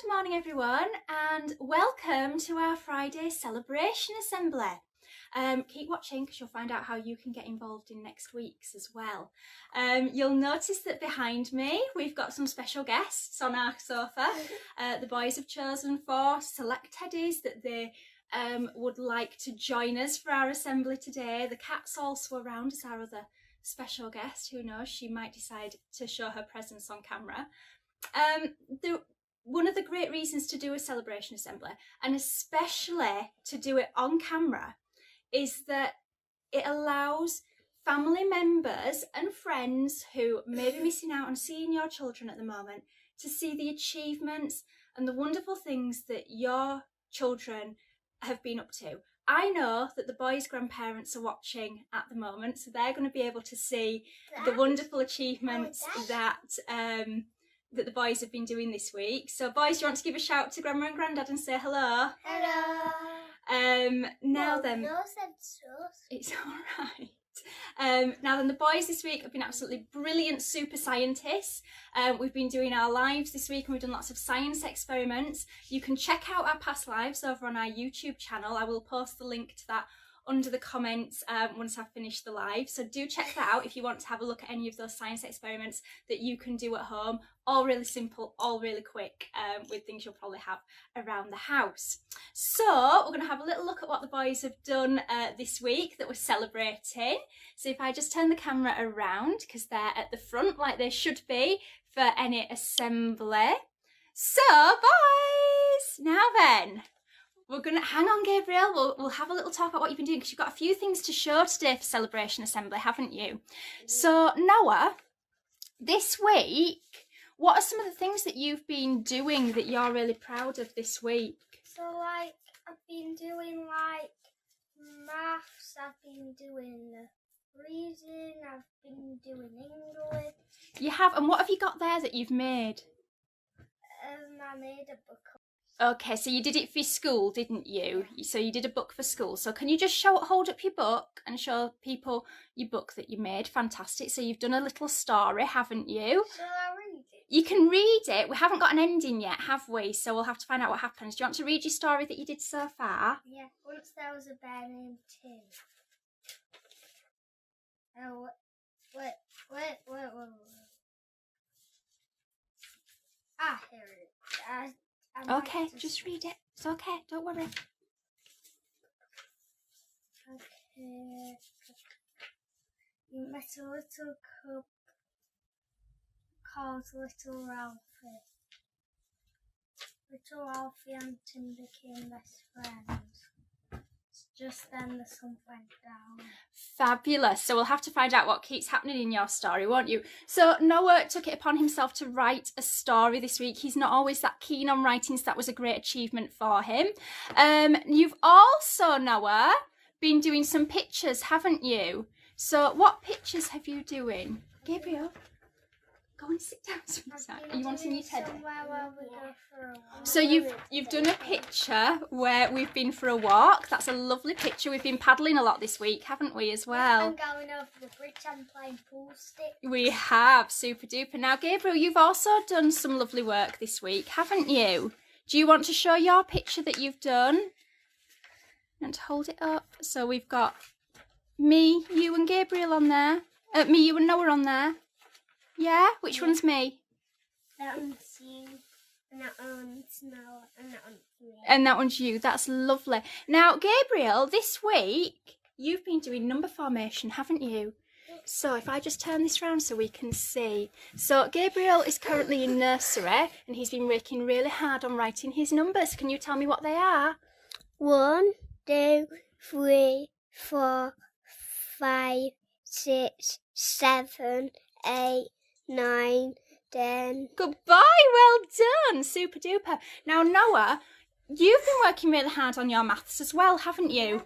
Good morning everyone and welcome to our Friday celebration assembly. Keep watching because you'll find out how you can get involved in next week's as well. You'll notice that behind me we've got some special guests on our sofa. The boys have chosen 4 select teddies that they would like to join us for our assembly today. The cat's also around as our other special guest. Who knows, she might decide to show her presence on camera. One of the great reasons to do a celebration assembly, and especially to do it on camera, is that it allows family members and friends who may be missing out on seeing your children at the moment to see the achievements and the wonderful things that your children have been up to. I know that the boys' grandparents are watching at the moment, so they're going to be able to see the wonderful achievements that the boys have been doing this week. So boys, do you want to give a shout to Grandma and Grandad and say hello? Hello. Now then, no sense. It's all right. Now then, the boys this week have been absolutely brilliant super scientists. We've been doing our lives this week and we've done lots of science experiments. You can check out our past lives over on our YouTube channel. I will post the link to that under the comments once I've finished the live. So do check that out if you want to have a look at any of those science experiments that you can do at home. All really simple, all really quick, with things you'll probably have around the house. So we're going to have a little look at what the boys have done this week that we're celebrating. So if I just turn the camera around, because they're at the front like they should be for any assembly. So boys, now then, we're going to hang on, Gabriel. We'll have a little talk about what you've been doing because you've got a few things to show today for celebration assembly, haven't you? So Noah, this week, what are some of the things that you've been doing that you're really proud of this week? So like I've been doing like maths, I've been doing reading, I've been doing English. You have, and what have you got there that you've made? I made a book. Okay, so you did it for school, didn't you? So you did a book for school. So can you just hold up your book and show people your book that you made? Fantastic. So you've done a little story, haven't you? Shall I read it? You can read it. We haven't got an ending yet, have we? So we'll have to find out what happens. Do you want to read your story that you did so far? Yeah. Once there was a bear named Tim. Oh, wait. Ah, here it is. Okay, just read it. It's okay, don't worry. Okay. You met a little cub called Little Ralphie. Little Ralphie and Tim became best friends. Just then the sun went down. Fabulous. So we'll have to find out what keeps happening in your story, won't you? So Noah took it upon himself to write a story this week. He's not always that keen on writing, so that was a great achievement for him. You've also, Noah, been doing some pictures, haven't you? So what pictures have you doing? Gabriel, go and sit down. Are you wanting your teddy? So you've done a picture where we've been for a walk. That's a lovely picture. We've been paddling a lot this week, haven't we, as well? I'm going over the bridge and playing pool stick. We have, super duper. Now, Gabriel, you've also done some lovely work this week, haven't you? Do you want to show your picture that you've done? And hold it up. So we've got me, you and Gabriel on there. Me, you and Noah on there. Yeah? Which one's me? That one's you, and that one's Noah, and that one's me. And that one's you. That's lovely. Now, Gabriel, this week, you've been doing number formation, haven't you? So if I just turn this round so we can see. So Gabriel is currently in nursery, and he's been working really hard on writing his numbers. Can you tell me what they are? 1, 2, 3, 4, 5, 6, 7, 8, 9, 10. Goodbye, well done, super duper. Now Noah, you've been working really hard on your maths as well, haven't you?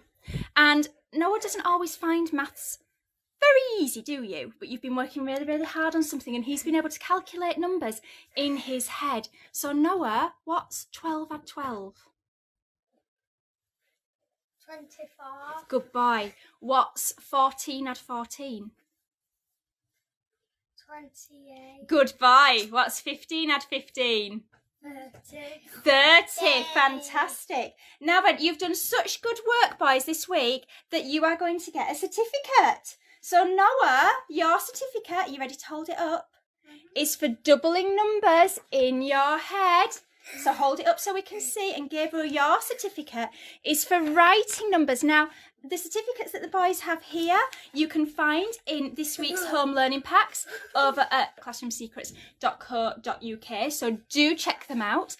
And Noah doesn't always find maths very easy, do you? But you've been working really, really hard on something and he's been able to calculate numbers in his head. So Noah, what's 12 add 12? 24. Good boy. What's 14 add 14? 28. Good boy. What's 15 add 15? 30, fantastic. Now then, you've done such good work, boys, this week that you are going to get a certificate. So Noah, your certificate, you ready to hold it up? Is for doubling numbers in your head. So hold it up so we can see. And Gabriel, your certificate is for writing numbers. Now, the certificates that the boys have here, you can find in this week's home learning packs over at classroomsecrets.co.uk. So do check them out.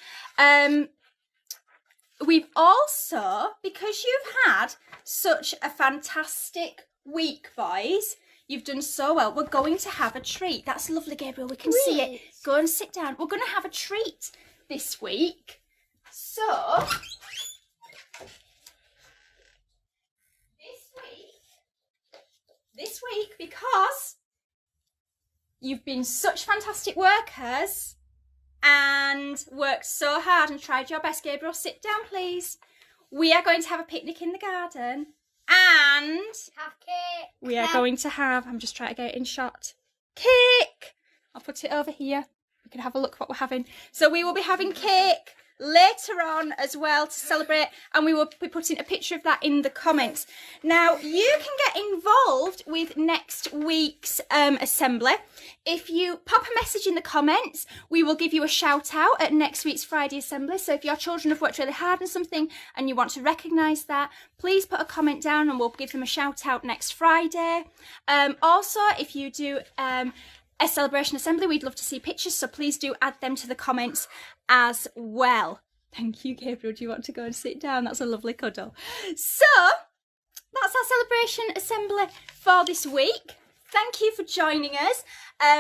We've also, because you've had such a fantastic week, boys, you've done so well, we're going to have a treat. That's lovely, Gabriel. We can see it. Go and sit down. We're going to have a treat this week. So this week, because you've been such fantastic workers and worked so hard and tried your best, Gabriel, sit down, please. We are going to have a picnic in the garden and have cake. We are going to have, I'm just trying to get it in shot, cake. I'll put it over here. We can have a look what we're having. So we will be having cake later on as well to celebrate, and we will be putting a picture of that in the comments. Now you can get involved with next week's assembly. If you pop a message in the comments, we will give you a shout out at next week's Friday assembly. So if your children have worked really hard on something and you want to recognise that, please put a comment down and we'll give them a shout out next Friday. Also, if you do a celebration assembly, we'd love to see pictures, so please do add them to the comments as well. Thank you, Gabriel. Do you want to go and sit down? That's a lovely cuddle. So that's our celebration assembly for this week. Thank you for joining us.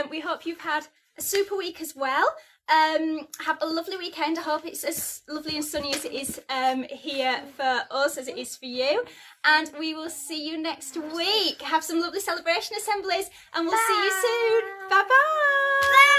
We hope you've had a super week as well. Have a lovely weekend. I hope it's as lovely and sunny as it is here for us as it is for you. And we will see you next week. Have some lovely celebration assemblies and we'll see you soon. Bye-bye.